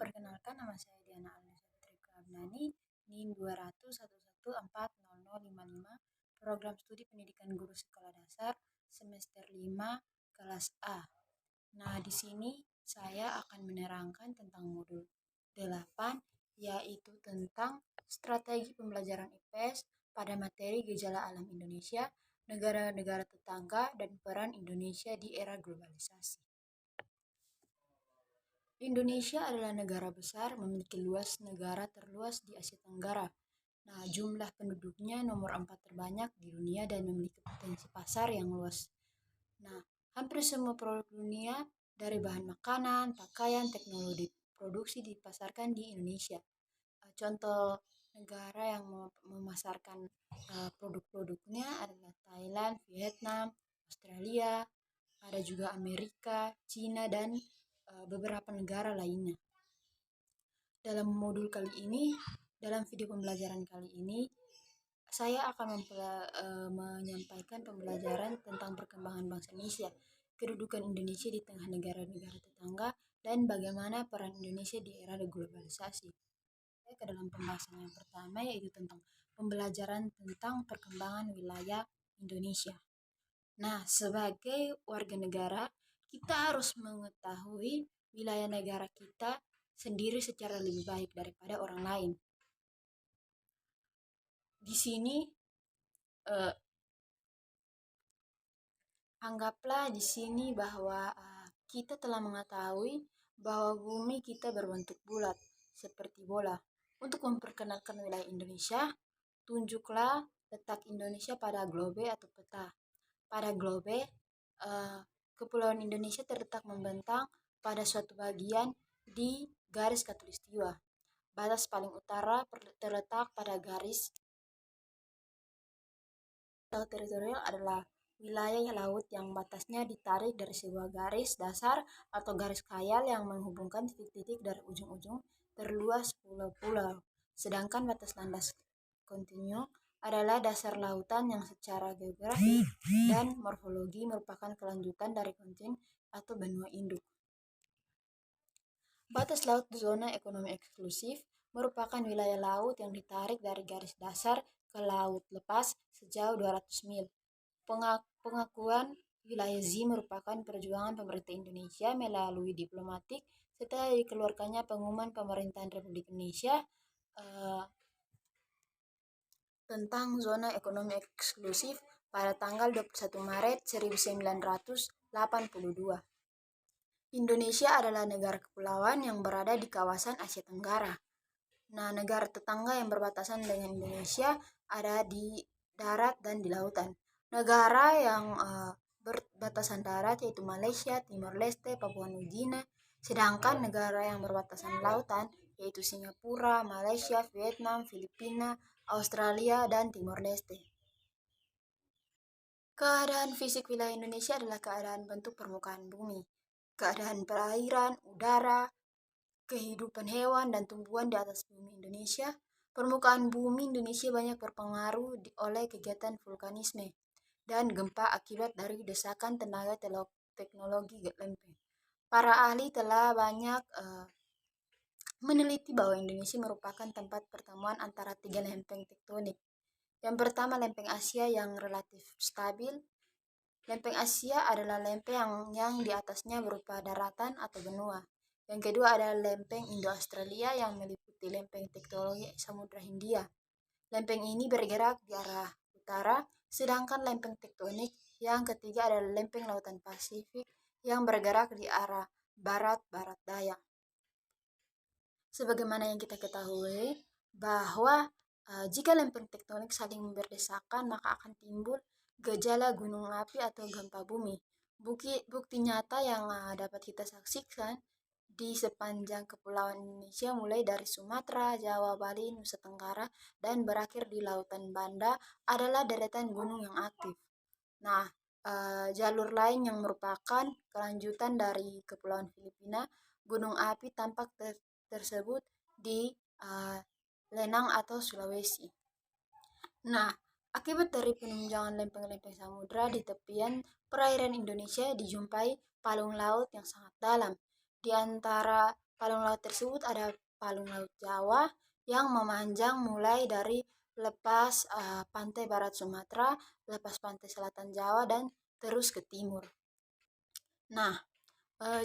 Perkenalkan, nama saya Diana Alisa Abnani, NIM 20011140055, Program Studi Pendidikan Guru Sekolah Dasar, semester 5, kelas A. Nah, di sini saya akan menerangkan tentang modul 8, yaitu tentang strategi pembelajaran IPS pada materi gejala alam Indonesia, negara-negara tetangga, dan peran Indonesia di era globalisasi. Indonesia adalah negara besar, memiliki luas negara terluas di Asia Tenggara. Nah, jumlah penduduknya nomor 4 terbanyak di dunia dan memiliki potensi pasar yang luas. Nah, hampir semua produk dunia dari bahan makanan, pakaian, teknologi produksi dipasarkan di Indonesia. Contoh negara yang memasarkan produk-produknya adalah Thailand, Vietnam, Australia, ada juga Amerika, Cina, dan beberapa negara lainnya. Dalam video pembelajaran kali ini, saya akan menyampaikan pembelajaran tentang perkembangan bangsa Indonesia, kedudukan Indonesia di tengah negara-negara tetangga, dan bagaimana peran Indonesia di era globalisasi. Ke dalam pembahasan yang pertama, yaitu tentang pembelajaran tentang perkembangan wilayah Indonesia. Nah, sebagai warga negara, kita harus mengetahui wilayah negara kita sendiri secara lebih baik daripada orang lain. Di sini anggaplah di sini bahwa kita telah mengetahui bahwa bumi kita berbentuk bulat seperti bola. Untuk memperkenalkan wilayah Indonesia, tunjuklah letak Indonesia pada globe atau peta. Pada globe, Kepulauan Indonesia terletak membentang pada suatu bagian di garis khatulistiwa. Batas paling utara terletak pada garis laut teritorial adalah wilayah laut yang batasnya ditarik dari sebuah garis dasar atau garis khayal yang menghubungkan titik-titik dari ujung-ujung terluas pulau-pulau. Sedangkan batas landas kontinu adalah dasar lautan yang secara geografi dan morfologi merupakan kelanjutan dari kontin atau benua induk. Batas laut zona ekonomi eksklusif merupakan wilayah laut yang ditarik dari garis dasar ke laut lepas sejauh 200 mil. Pengakuan wilayah Z merupakan perjuangan pemerintah Indonesia melalui diplomatik setelah dikeluarkannya pengumuman pemerintahan Republik Indonesia tentang zona ekonomi eksklusif pada tanggal 21 Maret 1982. Indonesia adalah negara kepulauan yang berada di kawasan Asia Tenggara. Nah, negara tetangga yang berbatasan dengan Indonesia ada di darat dan di lautan. Negara yang berbatasan darat yaitu Malaysia, Timor Leste, Papua Nugini, sedangkan negara yang berbatasan lautan yaitu Singapura, Malaysia, Vietnam, Filipina, Australia, dan Timor Leste. Keadaan fisik wilayah Indonesia adalah keadaan bentuk permukaan bumi, keadaan perairan, udara, kehidupan hewan dan tumbuhan di atas bumi Indonesia. Permukaan bumi Indonesia banyak berpengaruh oleh kegiatan vulkanisme dan gempa akibat dari desakan tenaga teknologi lempeng. Para ahli telah banyak meneliti bahwa Indonesia merupakan tempat pertemuan antara 3 lempeng tektonik. Yang pertama, lempeng Asia yang relatif stabil. Lempeng Asia adalah lempeng yang di atasnya berupa daratan atau benua. Yang kedua adalah lempeng Indo-Australia yang meliputi lempeng tektonik Samudra Hindia. Lempeng ini bergerak di arah utara, sedangkan lempeng tektonik yang ketiga adalah lempeng Lautan Pasifik yang bergerak di arah barat-barat daya. Sebagaimana yang kita ketahui bahwa jika lempeng tektonik saling berdesakan, maka akan timbul gejala gunung api atau gempa bumi. Bukti nyata yang dapat kita saksikan di sepanjang kepulauan Indonesia mulai dari Sumatera, Jawa, Bali, Nusa Tenggara, dan berakhir di Lautan Banda adalah deretan gunung yang aktif. Nah, jalur lain yang merupakan kelanjutan dari Kepulauan Filipina, gunung api tampak tersebut di Lenang atau Sulawesi. Nah, akibat dari penunjangan lempeng-lempeng samudra di tepian perairan Indonesia dijumpai palung laut yang sangat dalam. Di antara Palung laut tersebut ada palung laut Jawa yang memanjang mulai dari lepas pantai barat Sumatera, lepas pantai selatan Jawa, dan terus ke timur. Nah,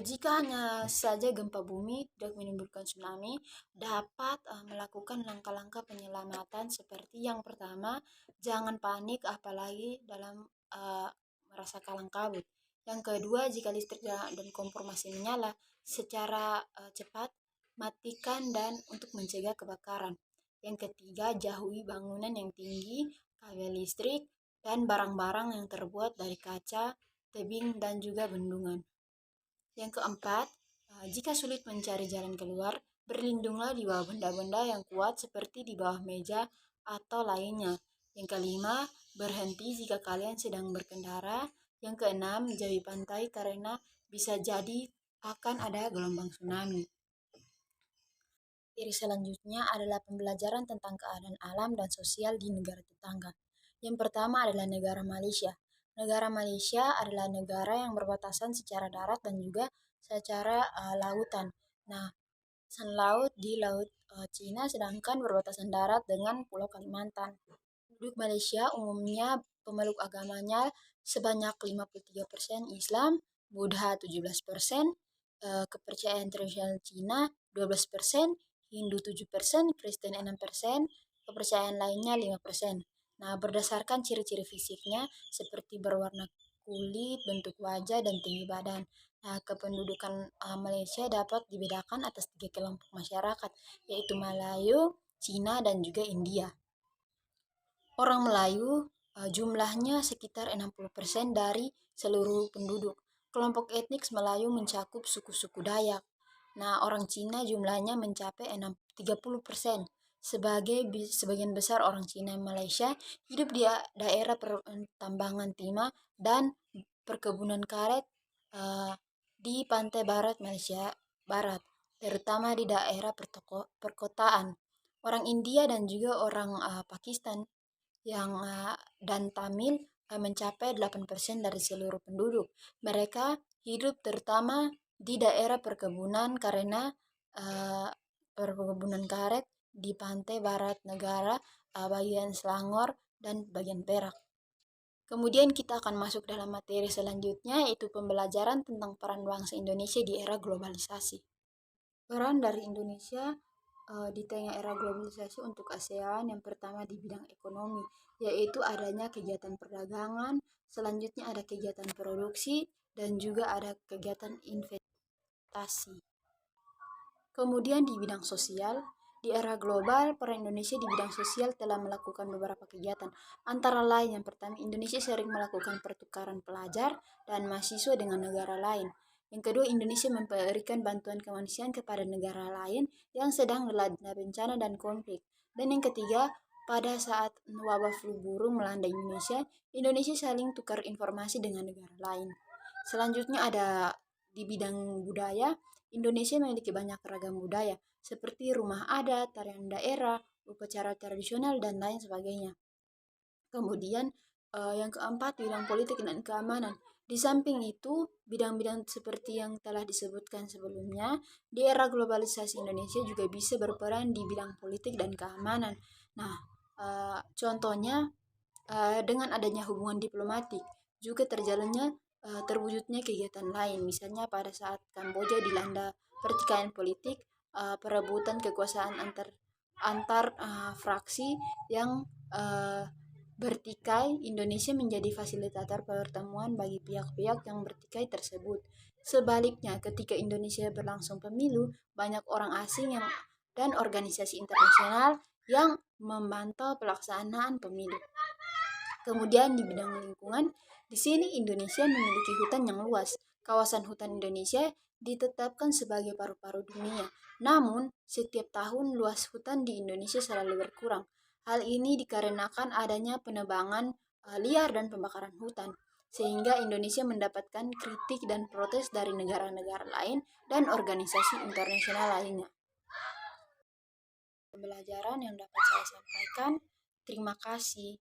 jika hanya saja gempa bumi tidak menimbulkan tsunami, dapat melakukan langkah-langkah penyelamatan seperti yang pertama, jangan panik apalagi dalam merasa kalang kabut. Yang kedua, jika listrik dan kompor masih menyala, secara cepat matikan dan untuk mencegah kebakaran. Yang ketiga, jauhi bangunan yang tinggi, kabel listrik, dan barang-barang yang terbuat dari kaca, tebing, dan juga bendungan. Yang keempat, jika sulit mencari jalan keluar, berlindunglah di bawah benda-benda yang kuat seperti di bawah meja atau lainnya. Yang kelima, berhenti jika kalian sedang berkendara. Yang keenam, jauhi pantai karena bisa jadi akan ada gelombang tsunami. Materi selanjutnya adalah pembelajaran tentang keadaan alam dan sosial di negara tetangga. Yang pertama adalah negara Malaysia. Negara Malaysia adalah negara yang berbatasan secara darat dan juga secara lautan. Nah, batasan laut di Laut Cina sedangkan berbatasan darat dengan Pulau Kalimantan. Penduduk Malaysia umumnya pemeluk agamanya sebanyak 53% Islam, Buddha 17%, kepercayaan tradisional Cina 12%, Hindu 7%, Kristen 6%, kepercayaan lainnya 5%. Nah, berdasarkan ciri-ciri fisiknya seperti berwarna kulit, bentuk wajah, dan tinggi badan. Nah, kependudukan Malaysia dapat dibedakan atas 3 kelompok masyarakat, yaitu Melayu, Cina, dan juga India. Orang Melayu jumlahnya sekitar 60% dari seluruh penduduk. Kelompok etnis Melayu mencakup suku-suku Dayak. Nah, orang Cina jumlahnya mencapai 30%. Sebagian besar orang Cina Malaysia hidup di daerah pertambangan timah dan perkebunan karet di pantai barat Malaysia Barat, terutama di daerah perkotaan. Orang India dan juga orang Pakistan dan Tamil mencapai 8% dari seluruh penduduk. Mereka hidup terutama di daerah perkebunan karena perkebunan karet di pantai barat negara, bagian Selangor, dan bagian Perak. Kemudian kita akan masuk dalam materi selanjutnya, yaitu pembelajaran tentang peran bangsa Indonesia di era globalisasi. Peran dari Indonesia di tengah era globalisasi untuk ASEAN yang pertama di bidang ekonomi, yaitu adanya kegiatan perdagangan, selanjutnya ada kegiatan produksi, dan juga ada kegiatan investasi. Kemudian di bidang sosial, di era global, peran Indonesia di bidang sosial telah melakukan beberapa kegiatan. Antara lain, yang pertama, Indonesia sering melakukan pertukaran pelajar dan mahasiswa dengan negara lain. Yang kedua, Indonesia memberikan bantuan kemanusiaan kepada negara lain yang sedang dilanda bencana dan konflik. Dan yang ketiga, pada saat wabah flu burung melanda Indonesia, Indonesia saling tukar informasi dengan negara lain. Selanjutnya ada di bidang budaya, Indonesia memiliki banyak ragam budaya, seperti rumah adat, tarian daerah, upacara tradisional, dan lain sebagainya. Kemudian yang keempat, bidang politik dan keamanan. Di samping itu, bidang-bidang seperti yang telah disebutkan sebelumnya, di era globalisasi Indonesia juga bisa berperan di bidang politik dan keamanan. Nah, contohnya dengan adanya hubungan diplomatik, juga terwujudnya kegiatan lain. Misalnya pada saat Kamboja dilanda pertikaian politik, perebutan kekuasaan antar fraksi yang bertikai, Indonesia menjadi fasilitator pertemuan bagi pihak-pihak yang bertikai tersebut. Sebaliknya, ketika Indonesia berlangsung pemilu, banyak orang asing dan organisasi internasional yang memantau pelaksanaan pemilu. Kemudian di bidang lingkungan, di sini Indonesia memiliki hutan yang luas. Kawasan hutan Indonesia ditetapkan sebagai paru-paru dunia. Namun, setiap tahun luas hutan di Indonesia selalu berkurang. Hal ini dikarenakan adanya penebangan liar dan pembakaran hutan, sehingga Indonesia mendapatkan kritik dan protes dari negara-negara lain dan organisasi internasional lainnya. Pembelajaran yang dapat saya sampaikan, terima kasih.